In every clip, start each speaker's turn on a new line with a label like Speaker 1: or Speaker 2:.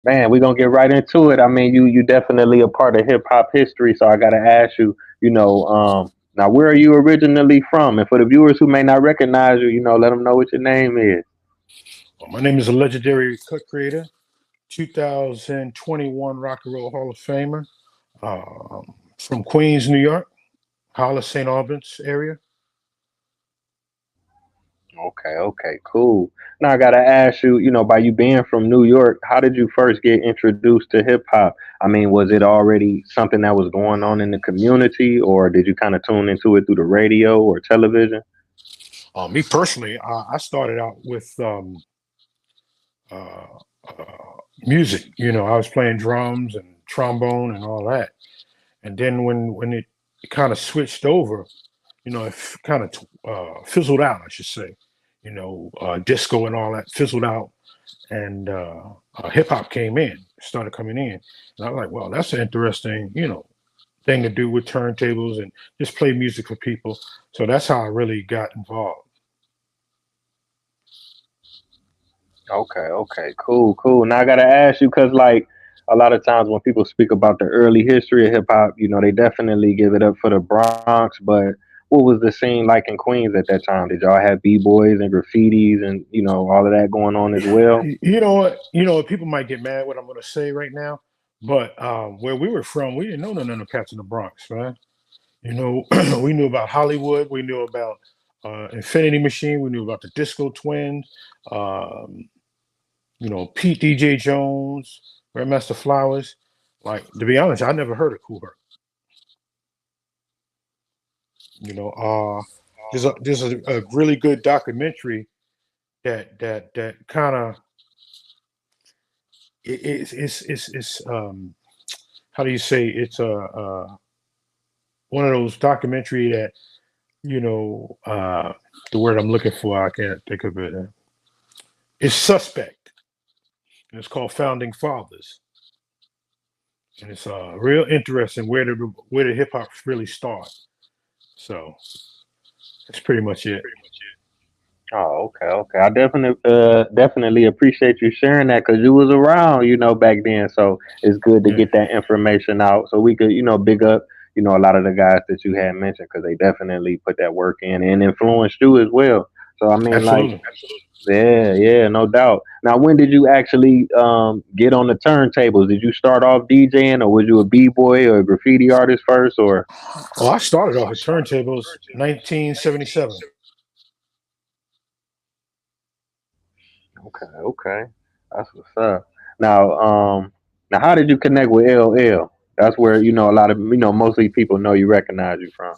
Speaker 1: Man, we're gonna get right into it. I mean, you definitely a part of hip hop history, so I gotta ask you, now where are you originally from? And for the viewers who may not recognize you, let them know what your name is.
Speaker 2: Well, my name is a legendary cut creator, 2021 Rock and Roll Hall of Famer, from Queens, New York, Hollis, St. Albans area.
Speaker 1: Okay, okay, cool. Now I gotta ask you, by you being from New York, how did you first get introduced to hip hop? I mean, was it already something that was going on in the community, or did you kind of tune into it through the radio or television?
Speaker 2: Me personally, I started out with uh, music. I was playing drums and trombone and all that. And then when it kind of switched over, it kind of fizzled out, I should say. Disco and all that fizzled out, and hip hop came in, started coming in, and I was like, well, that's an interesting, thing to do with turntables and just play music for people. So that's how I really got involved.
Speaker 1: Okay, okay, cool, cool. Now I gotta ask you because, like, a lot of times when people speak about the early history of hip hop, they definitely give it up for the Bronx. But what was the scene like in Queens at that time? Did y'all have b boys and graffitis and all of that going on as well?
Speaker 2: You know what? People might get mad what I'm going to say right now, but where we were from, we didn't know none of the cats in the Bronx, right? We knew about Hollywood, we knew about Infinity Machine, we knew about the Disco Twins, um, Pete DJ Jones, Grandmaster Flowers. Like, to be honest, I never heard of Cool Herc. You know, there's a really good documentary that kind of it's how do you say, it's one of those documentary that, you know uh the word I'm looking for, I can't think of it. It's suspect, and it's called Founding Fathers, and it's real interesting where the hip hop really start. So that's pretty much it.
Speaker 1: Oh, okay, okay. I definitely appreciate you sharing that because you was around, back then. So it's good to
Speaker 2: Yeah,
Speaker 1: get that information out so we could, big up, a lot of the guys that you had mentioned because they definitely put that work in and influenced you as well. So I mean, like,
Speaker 2: absolutely.
Speaker 1: yeah, yeah, no doubt. Now, when did you actually get on the turntables? Did you start off DJing, or was you a b boy or a graffiti artist first, or?
Speaker 2: Oh, I started off with turntables 1977.
Speaker 1: Okay, okay, that's what's up. Now, now, how did you connect with LL? That's where a lot of mostly people know you recognize you from.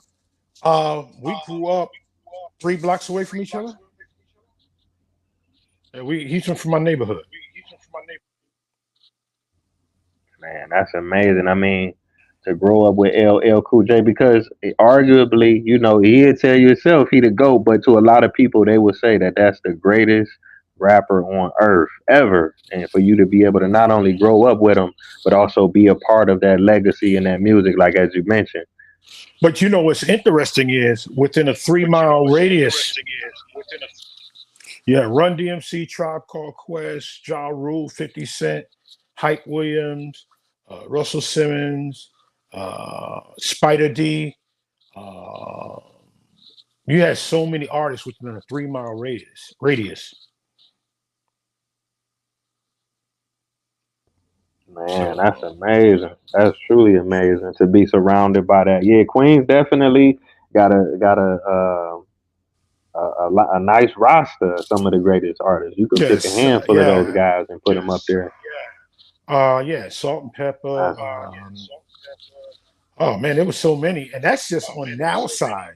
Speaker 2: We grew up 3 blocks away from each other, and he's from my neighborhood.
Speaker 1: Man, that's amazing. I mean, to grow up with LL Cool J because arguably, he'd tell you himself he the GOAT, but to a lot of people, they would say that that's the greatest rapper on earth ever. And for you to be able to not only grow up with him, but also be a part of that legacy and that music, like as you mentioned.
Speaker 2: But what's interesting is within a 3 mile radius, you have Run DMC, Tribe Called Quest, Ja Rule, 50 Cent, Hype Williams, Russell Simmons, Spider D. Uh, you had so many artists within a 3 mile radius.
Speaker 1: Man,
Speaker 2: So
Speaker 1: that's amazing. That's truly amazing to be surrounded by that. Yeah, Queens definitely got a nice roster of some of the greatest artists. You could pick a
Speaker 2: yes,
Speaker 1: handful of those
Speaker 2: yeah,
Speaker 1: guys and put them up there.
Speaker 2: yeah, Salt and Pepper.
Speaker 1: That's
Speaker 2: Oh man, there was so many, and that's just on now side.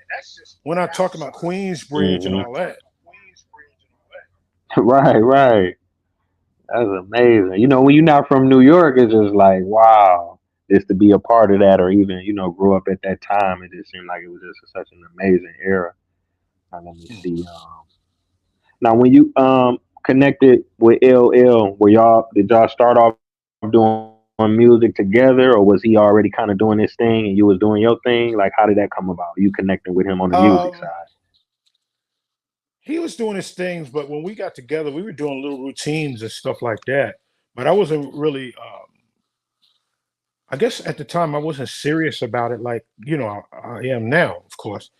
Speaker 2: We're not talking about Queensbridge and
Speaker 1: hmm
Speaker 2: all that.
Speaker 1: right, right. That's amazing. When you're not from New York, it's just like wow, just to be a part of that, or even grow up at that time. It just seemed like it was just such an amazing era. Now, let me see. Now, when you connected with LL, did y'all start off doing music together, or was he already kind of doing his thing and you was doing your thing? Like, how did that come about? You connecting with him on the music side?
Speaker 2: Um, he was doing his things, but when we got together, we were doing little routines and stuff like that. but I wasn't really. I guess at the time I wasn't serious about it, like I am now, of course.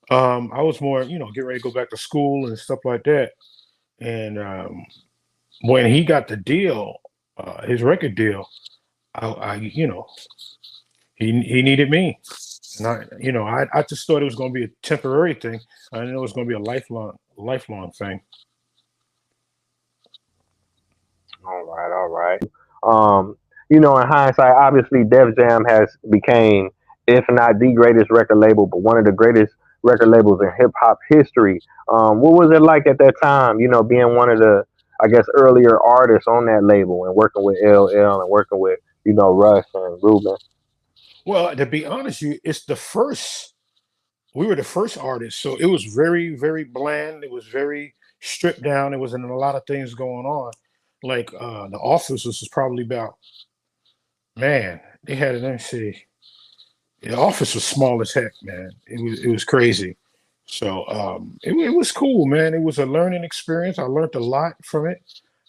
Speaker 2: I was more, getting ready to go back to school and stuff like that. And when he got the deal, his record deal, he needed me, and I just thought it was going to be a temporary thing. I didn't know it was going to be a lifelong thing.
Speaker 1: All right, all right. In hindsight, obviously Def Jam has became, if not the greatest record label, but one of the greatest record labels in hip hop history. What was it like at that time? Being one of the, I guess, earlier artists on that label and working with LL and working with, Russ and Ruben.
Speaker 2: Well, to be honest, with you it's the first. We were the first artists, so it was very, very bland. It was very stripped down. It wasn't a lot of things going on. Like the office was probably about, man. They had it. Let me see. The office was small as heck, man. It was crazy. So it was cool, man. It was a learning experience. I learned a lot from it,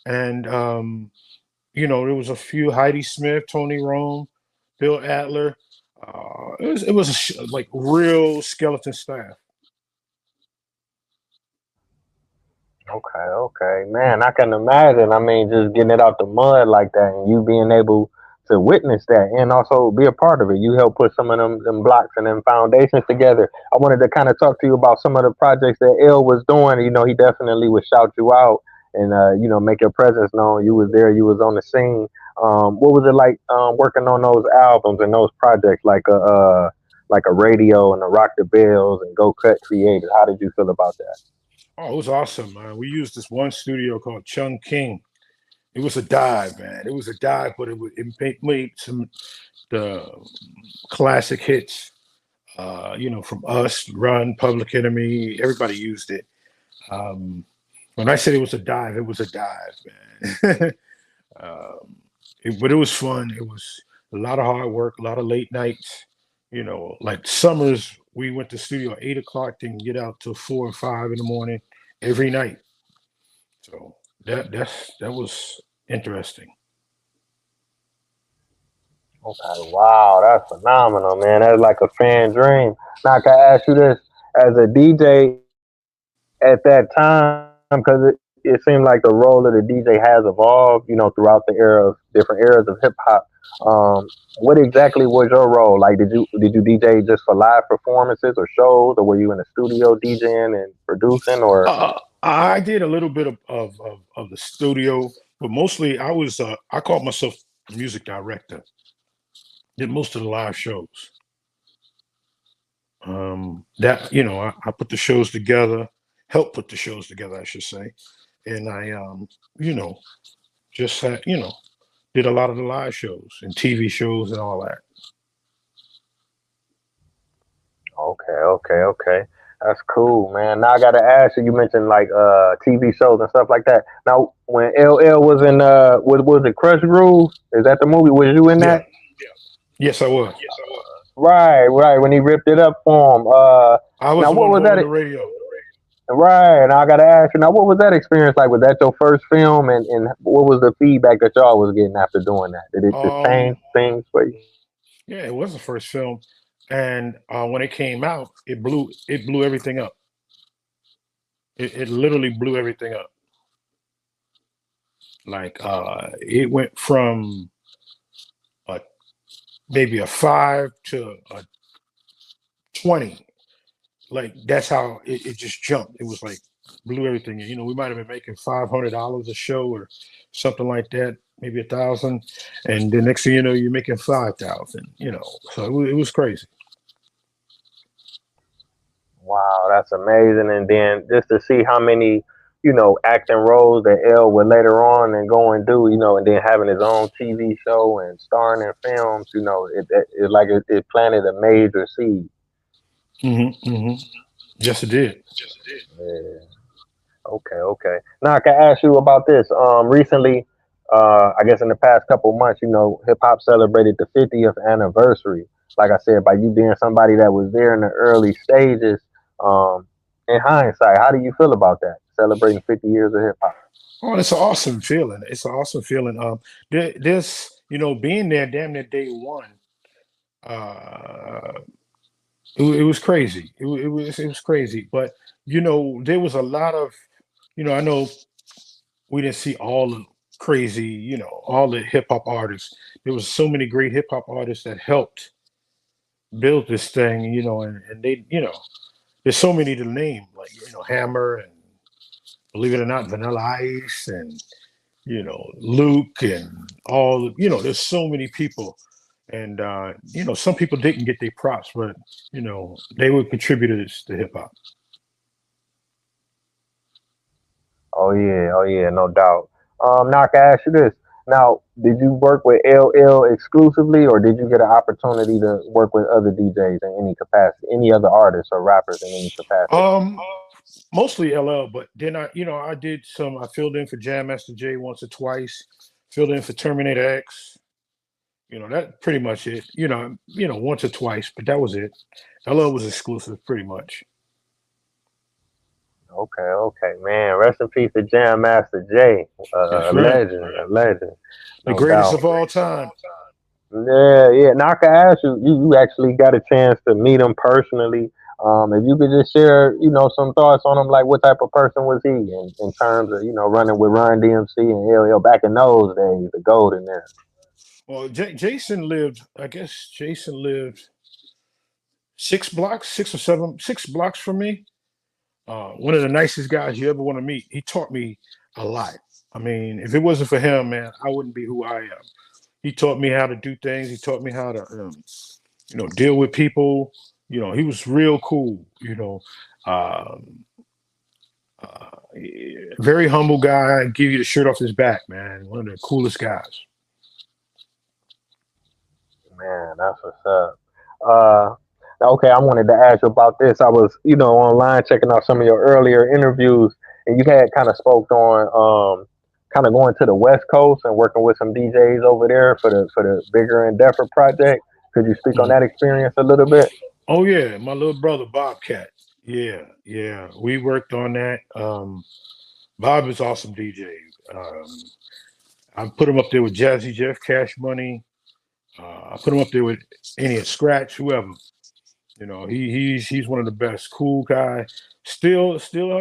Speaker 2: and there was a few Heidi Smith, Tony Rome, Bill Adler. It was like real skeleton staff.
Speaker 1: Okay, okay, man. I can imagine. I mean, just getting it out the mud like that, and you being able to witness that, and also be a part of it. You helped put some of them blocks and them foundations together. I wanted to kind of talk to you about some of the projects that L was doing. He definitely would shout you out and make your presence known. You was there. You was on the scene. What was it like working on those albums and those projects like a radio and a Rock the Bells and Go Cut Creative? How did you feel about that?
Speaker 2: Oh, it was awesome, man. We used this one studio called Chung King. It was a dive, man. It was a dive, but it made some the classic hits. From us, Run, Public Enemy. Everybody used it. Um, when I said it was a dive, it was a dive, man. But it was fun. It was a lot of hard work, a lot of late nights. Like summers, we went to studio at 8 o'clock, then get out till 4 or 5 in the morning every night. So that was interesting.
Speaker 1: Okay, wow, that's phenomenal, man. That's like a fan dream. Now, I can ask you this as a DJ at that time, because it seemed like the role of the DJ has evolved, throughout the era of different eras of hip hop. Um, what exactly was your role? Like, did you DJ just for live performances or shows, or were you in the studio DJing and producing, or?
Speaker 2: I did a little bit of the studio, but mostly I called myself a music director. Did most of the live shows. That I put the shows together, help put the shows together, I should say, and I you know just did a lot of the live shows and TV shows and all that.
Speaker 1: Okay, okay, okay. That's cool, man. Now I gotta ask you. You mentioned like TV shows and stuff like that. Now, when LL was in was it Crush Groove? Is that the movie? Was you in
Speaker 2: Yeah,
Speaker 1: that?
Speaker 2: yes, I was.
Speaker 1: Right, right. When he ripped it up for him.
Speaker 2: I was
Speaker 1: Now
Speaker 2: the
Speaker 1: what
Speaker 2: one
Speaker 1: was
Speaker 2: holding
Speaker 1: that?
Speaker 2: the radio.
Speaker 1: Right. Now I gotta ask you. Now what was that experience like? Was that your first film, and what was the feedback that y'all was getting after doing that? Did it
Speaker 2: Um,
Speaker 1: change things for you?
Speaker 2: yeah, it was the first film, and when it came out, it blew everything up. It literally blew everything up. Like it went from a, maybe a 5 to a 20. Like that's how it just jumped. It was like blew everything. We might have been making $500 a show or something like that, maybe 1,000, and the next thing you know, you're making 5,000. So it was crazy.
Speaker 1: Wow, that's amazing. And then just to see how many, acting roles that L would later on and go and do, and then having his own TV show and starring in films, it like it planted a major seed.
Speaker 2: Hmm. Yes, it did.
Speaker 1: Yeah. Okay, okay. Now I can ask you about this. Recently, I guess in the past couple months, hip hop celebrated the 50th anniversary. Like I said, by you being somebody that was there in the early stages, um, in hindsight, how do you feel about that? celebrating 50 years of hip hop.
Speaker 2: Oh, it's an awesome feeling. It's an awesome feeling. This, being there damn near day one, uh, it was crazy. It was crazy. But there was a lot of, I know we didn't see all the crazy, all the hip hop artists. There was so many great hip hop artists that helped build this thing, and they, there's so many to name, like Hammer and believe it or not, Vanilla Ice and Luke and all. There's so many people, and some people didn't get their props, but they were contributors to hip hop.
Speaker 1: Oh yeah, no doubt. Now I can ask you this. Now, did you work with LL exclusively, or did you get an opportunity to work with other DJs in any capacity, any other artists or rappers in any capacity?
Speaker 2: Um, Mostly LL, but then I did some. I filled in for Jam Master Jay once or twice. Filled in for Terminator X. That pretty much it. Once or twice, but that was it. LL was exclusive, pretty much.
Speaker 1: Okay, okay, man. Rest in peace to Jam Master Jay,
Speaker 2: That's
Speaker 1: a
Speaker 2: right.
Speaker 1: legend, a legend,
Speaker 2: The
Speaker 1: no
Speaker 2: greatest
Speaker 1: doubt.
Speaker 2: of all time.
Speaker 1: Yeah, yeah. Now I can ask you, you actually got a chance to meet him personally. If you could just share, some thoughts on him, like what type of person was he in terms of, running with Run DMC and LL back in those days, the golden era.
Speaker 2: Well, Jason lived. I guess Jason lived 6 blocks, 6 or 7, 6 blocks from me. One of the nicest guys you ever want to meet. He taught me a lot. I mean, if it wasn't for him, man, I wouldn't be who I am. He taught me how to do things. He taught me how to, deal with people. He was real cool. Um, very humble guy. Give you the shirt off his back, man. One of the coolest guys.
Speaker 1: Man, that's what's up. Uh, okay, I wanted to ask you about this. I was, online checking out some of your earlier interviews, and you had kind of spoke on kind of going to the West Coast and working with some DJs over there for the bigger Endeavor project. Could you speak on
Speaker 2: Mhm.
Speaker 1: that experience a little bit?
Speaker 2: Oh yeah, my little brother Bobcat. Yeah, yeah. We worked on that. Bob is awesome DJ. Um, I put him up there with Jazzy Jeff, Cash Money. I put him up there with any Scratch, whoever. He's one of the best. Cool guy. Still,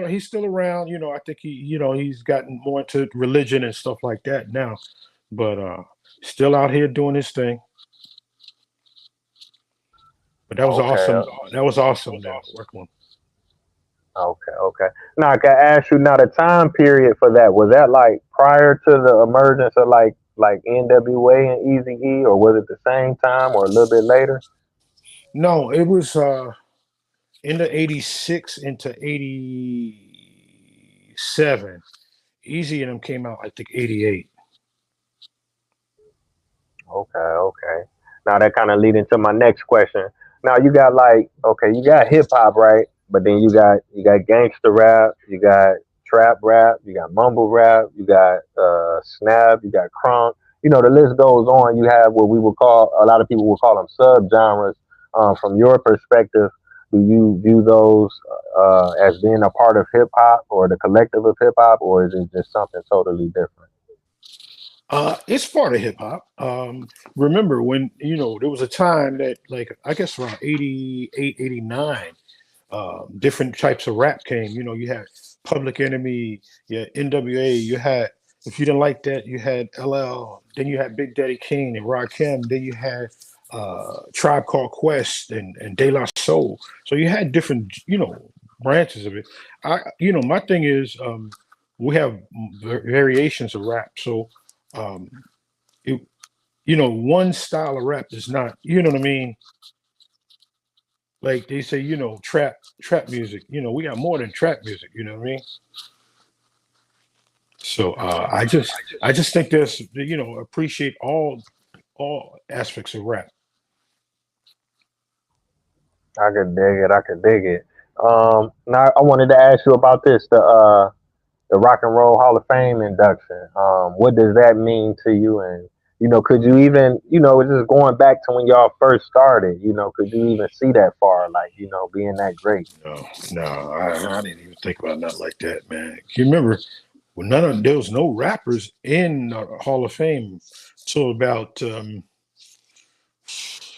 Speaker 2: he's still around. I think he's gotten more into religion and stuff like that now, but still out here doing his thing. But that was
Speaker 1: Okay,
Speaker 2: awesome. That was awesome. There working with.
Speaker 1: okay, okay. Now I can ask you now the time period for that, was that like prior to the emergence of like NWA and Easy E, or was it the same time or a little bit later?
Speaker 2: No, it was in the '86 into '87. Easy and them came out, I think, '88.
Speaker 1: Okay, okay. Now that kind of lead into my next question. Now you got like, okay, you got hip hop, right? But then you got gangster rap, you got trap rap, you got mumble rap, you got snap, you got crunk. The list goes on. You have what we would call, a lot of people will call them subgenres. From your perspective, do you view those as being a part of hip hop or the collective of hip hop, or is it just something totally different?
Speaker 2: It's part of hip hop. Remember when there was a time that, like, I guess around '88, '89, different types of rap came. You had Public Enemy, you had NWA, you had, if you didn't like that, you had LL, then you had Big Daddy Kane and Rakim, then you had Tribe Called Quest and De La Soul. So you had different, branches of it. My thing is, we have variations of rap. So, um, it, one style of rap is not, you know what I mean? Like they say, trap music. We got more than trap music. You know what I mean? So I just think there's, appreciate all aspects of rap.
Speaker 1: I could dig it. I could dig it. Now I wanted to ask you about this, the Rock and Roll Hall of Fame induction. What does that mean to you, and Could you even, just going back to when y'all first started, could you even see that far, like, being that great?
Speaker 2: No, no, I didn't even think about nothing like that, man. You remember when there was no rappers in Hall of Fame till about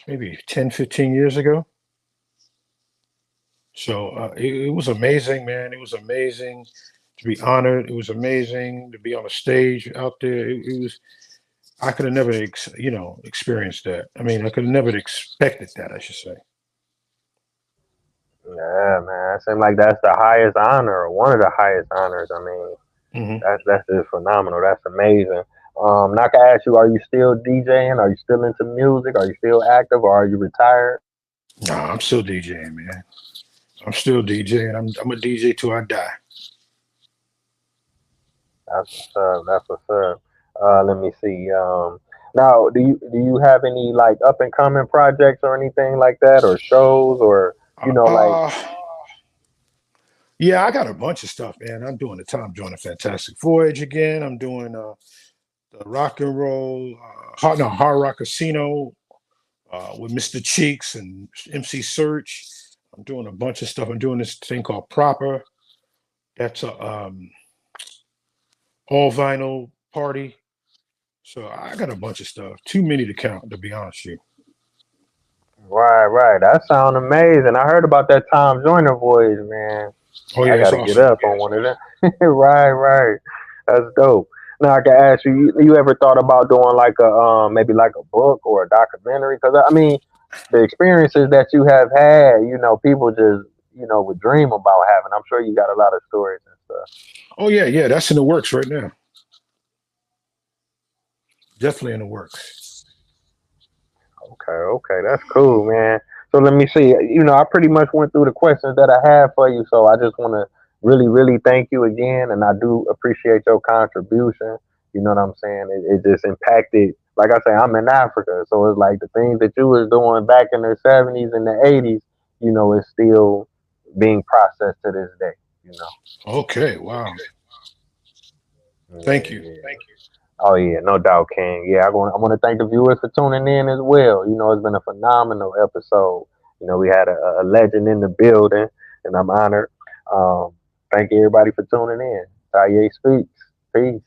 Speaker 2: maybe 10, 15 years ago. So it was amazing, man. It was amazing to be honored. It was amazing to be on a stage out there. It was. I could have never, experienced that. I mean, I could have never expected that. I should say.
Speaker 1: Yeah, man. It seems like that's the highest honor, or one of the highest honors. I mean,
Speaker 2: Hmm.
Speaker 1: that's just phenomenal. That's amazing. Now I can ask you, are you still DJing? Are you still into music? Are you still active, or are you retired?
Speaker 2: Nah, I'm still DJing, man. I'm still DJing. I'm a DJ till I die.
Speaker 1: That's what's up. That's what's up. Let me see. Now, do you have any like up and coming projects or anything like that, or shows, or like?
Speaker 2: Uh, yeah, I got a bunch of stuff, man. I'm doing the Tom Joyner Fantastic Voyage again. I'm doing the rock and roll, hard rock casino with Mr. Cheeks and MC Search. I'm doing a bunch of stuff. I'm doing this thing called Proper. That's a all vinyl party. So I got a bunch of stuff. Too many to count, to be honest with you.
Speaker 1: Right, right. That sounds amazing. I heard about that Tom Joyner voyage, man.
Speaker 2: Oh
Speaker 1: I
Speaker 2: yeah,
Speaker 1: got
Speaker 2: it's
Speaker 1: to get
Speaker 2: awesome.
Speaker 1: up on one of them. Right, right. That's dope. Now I can ask you, you ever thought about doing like a maybe like a book or a documentary? Because I mean, the experiences that you have had, people just would dream about having. I'm sure you got a lot of stories and stuff.
Speaker 2: Oh yeah, yeah, that's in the works right now. Definitely in the works.
Speaker 1: Okay, okay, that's cool, man. So let me see. I pretty much went through the questions that I have for you. So I just want to really, really thank you again, and I do appreciate your contribution. You know what I'm saying? It just impacted. Like I say, I'm in Africa, so it's like the things that you was doing back in the '70s and the '80s. Is still being processed to this day. You know.
Speaker 2: Okay, wow. Thank
Speaker 1: Yeah,
Speaker 2: you.
Speaker 1: yeah. Oh yeah, no doubt, King. Yeah, I want to thank the viewers for tuning in as well. It's been a phenomenal episode. We had a legend in the building, and I'm honored. Um, Thank everybody for tuning in. Taye Speaks. Peace.